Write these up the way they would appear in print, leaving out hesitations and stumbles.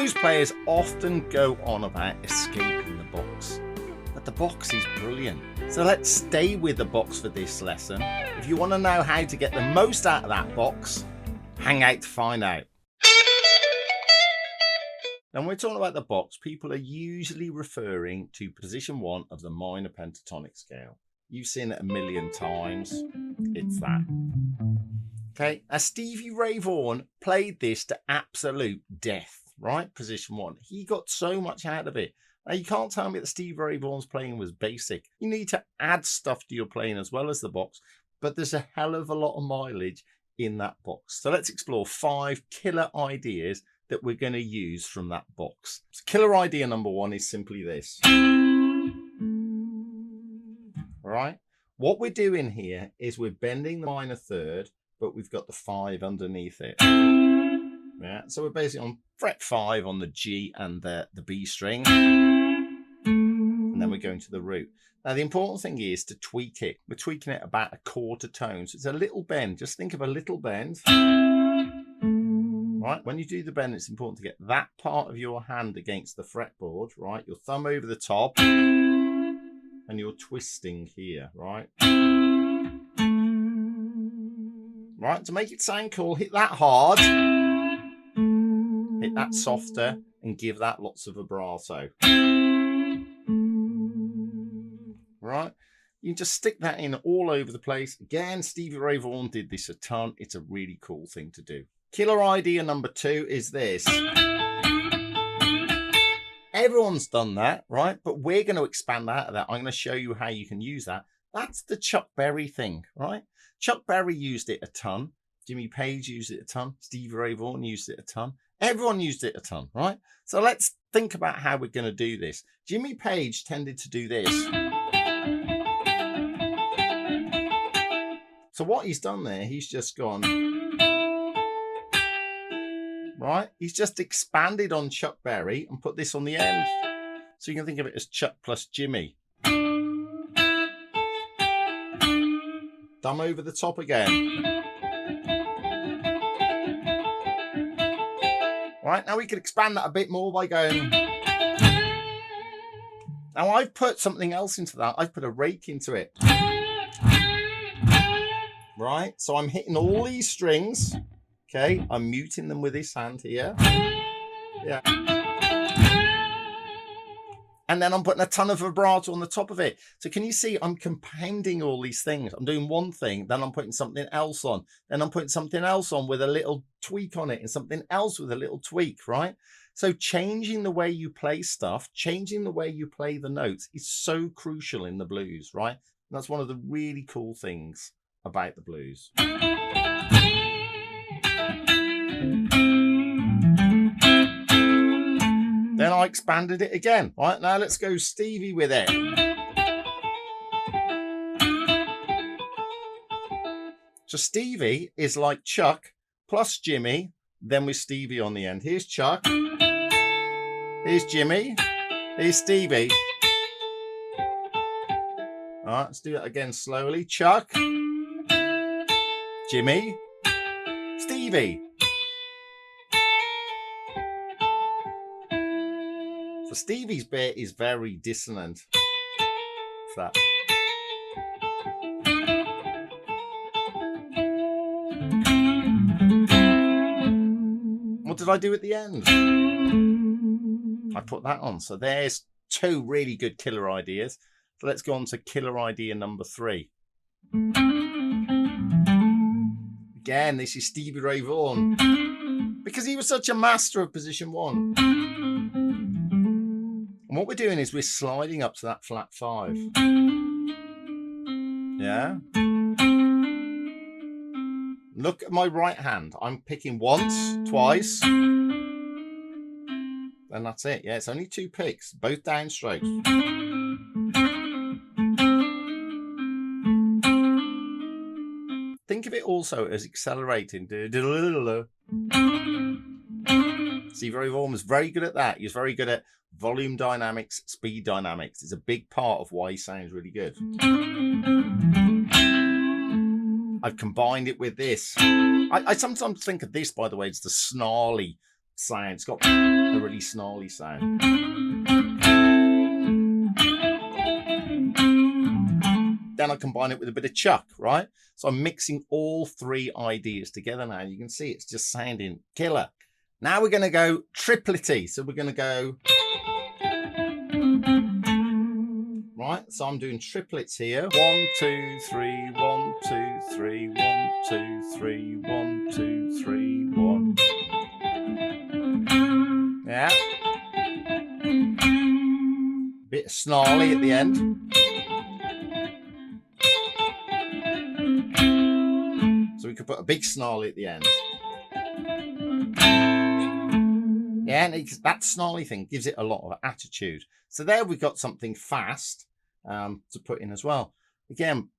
Blues players often go on about escaping the box, but the box is brilliant. So let's stay with the box for this lesson. If you want to know how to get the most out of that box, hang out to find out. Now, when we're talking about the box, people are usually referring to position 1 of the minor pentatonic scale. You've seen it a million times. It's that. Okay, now Stevie Ray Vaughan played this to absolute death, right? Position 1. He got so much out of it. Now, you can't tell me that Stevie Ray Vaughan's playing was basic. You need to add stuff to your playing as well as the box, but there's a hell of a lot of mileage in that box. So let's explore 5 killer ideas that we're going to use from that box. So killer idea number 1 is simply this. All right, what we're doing here is we're bending the minor third, but we've got the 5 underneath it. Yeah, so we're basically on fret 5 on the G and the B string, and then we're going to the root. Now, the important thing is to tweak it. We're tweaking it about a quarter tone, so it's a little bend. Just think of a little bend. Right, when you do the bend, it's important to get that part of your hand against the fretboard, right? Your thumb over the top, and you're twisting here, right? Right, to make it sound cool, hit that hard, hit that softer, and give that lots of vibrato. Right, you can just stick that in all over the place. Again, Stevie Ray Vaughan did this a ton. It's a really cool thing to do. Killer idea number 2 is this. Everyone's done that, right? But we're going to expand out of that. I'm going to show you how you can use that. That's the Chuck Berry thing, right? Chuck Berry used it a ton. Jimmy Page used it a ton. Stevie Ray Vaughan used it a ton. Everyone used it a ton, right? So let's think about how we're going to do this. Jimmy Page tended to do this. So what he's done there, he's just gone... Right, he's just expanded on Chuck Berry and put this on the end. So you can think of it as Chuck plus Jimmy. Thumb over the top again. Right, now we can expand that a bit more by going... Now I've put something else into that. I've put a rake into it. Right, so I'm hitting all these strings. Okay, I'm muting them with this hand here. Yeah. And then I'm putting a ton of vibrato on the top of it. So can you see I'm compounding all these things? I'm doing one thing, then I'm putting something else on. Then I'm putting something else on with a little tweak on it and something else with a little tweak, right? So changing the way you play stuff, changing the way you play the notes is so crucial in the blues, right? And that's one of the really cool things about the blues. Then I expanded it again. Right, now let's go Stevie with it. So Stevie is like Chuck plus Jimmy, then with Stevie on the end. Here's Chuck. Here's Jimmy. Here's Stevie. All right, let's do it again slowly. Chuck. Jimmy. Stevie. So Stevie's bit is very dissonant. What's that? What did I do at the end? I put that on. So there's 2 really good killer ideas. So let's go on to killer idea number 3. Again, this is Stevie Ray Vaughan, because he was such a master of position 1. And what we're doing is we're sliding up to that flat 5. Yeah. Look at my right hand. I'm picking once, twice, and that's it. Yeah, it's only 2 picks, both downstrokes. Think of it also as accelerating. Stevie Ray Vaughan was very good at that. He was very good at volume dynamics, speed dynamics. It's a big part of why he sounds really good. I've combined it with this. I sometimes think of this, by the way, as the snarly sound. It's got a really snarly sound. Then I combine it with a bit of chuck, right? So I'm mixing all three ideas together now. You can see it's just sounding killer. Now we're going to go triplety. So we're going to go, right? So I'm doing triplets here. 1, 2, 3, 1, 2, 3, 1, 2, 3, 1, 2, 3, 1. Yeah. Bit snarly at the end. So we could put a big snarly at the end. Yeah, and that snarly thing gives it a lot of attitude. So there we've got something fast to put in as well. Again,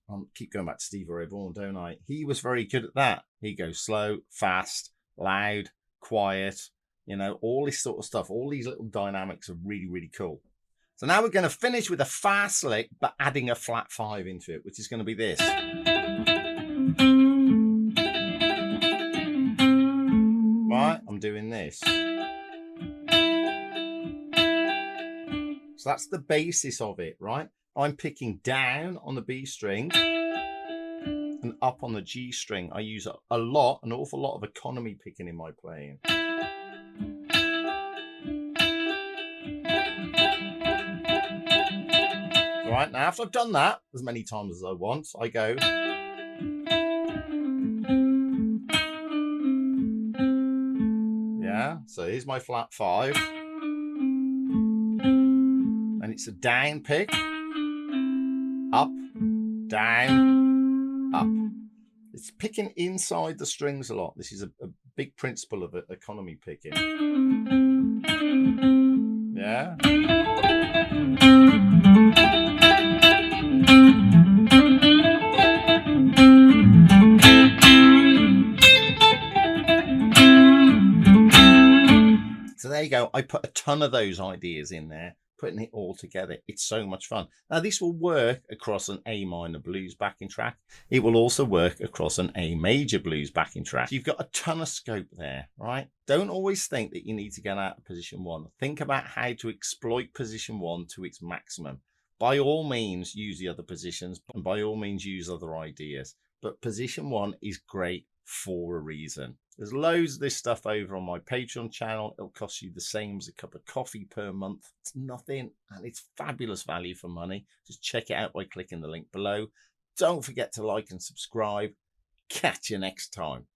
I'll keep going back to Stevie Ray Vaughan, don't I? He was very good at that. He goes slow, fast, loud, quiet, you know, all this sort of stuff. All these little dynamics are really, really cool. So now we're going to finish with a fast lick, but adding a flat 5 into it, which is going to be this. Right, I'm doing this. So that's the basis of it, right? I'm picking down on the B string and up on the G string. I use an awful lot of economy picking in my playing. All right, now after I've done that as many times as I want, I go. Yeah, so here's my flat 5. And it's a down pick, up, down, up. It's picking inside the strings a lot. This is a big principle of economy picking. Yeah. So there you go. I put a ton of those ideas in there, putting it all together. It's so much fun. Now this will work across an A minor blues backing track. It will also work across an A major blues backing track. You've got a ton of scope there, right? Don't always think that you need to get out of position 1. Think about how to exploit position 1 to its maximum. By all means, use the other positions, and by all means, use other ideas. But position 1 is great for a reason. There's loads of this stuff over on my Patreon channel. It'll cost you the same as a cup of coffee per month. It's nothing, and it's fabulous value for money. Just check it out by clicking the link below. Don't forget to like and subscribe. Catch you next time.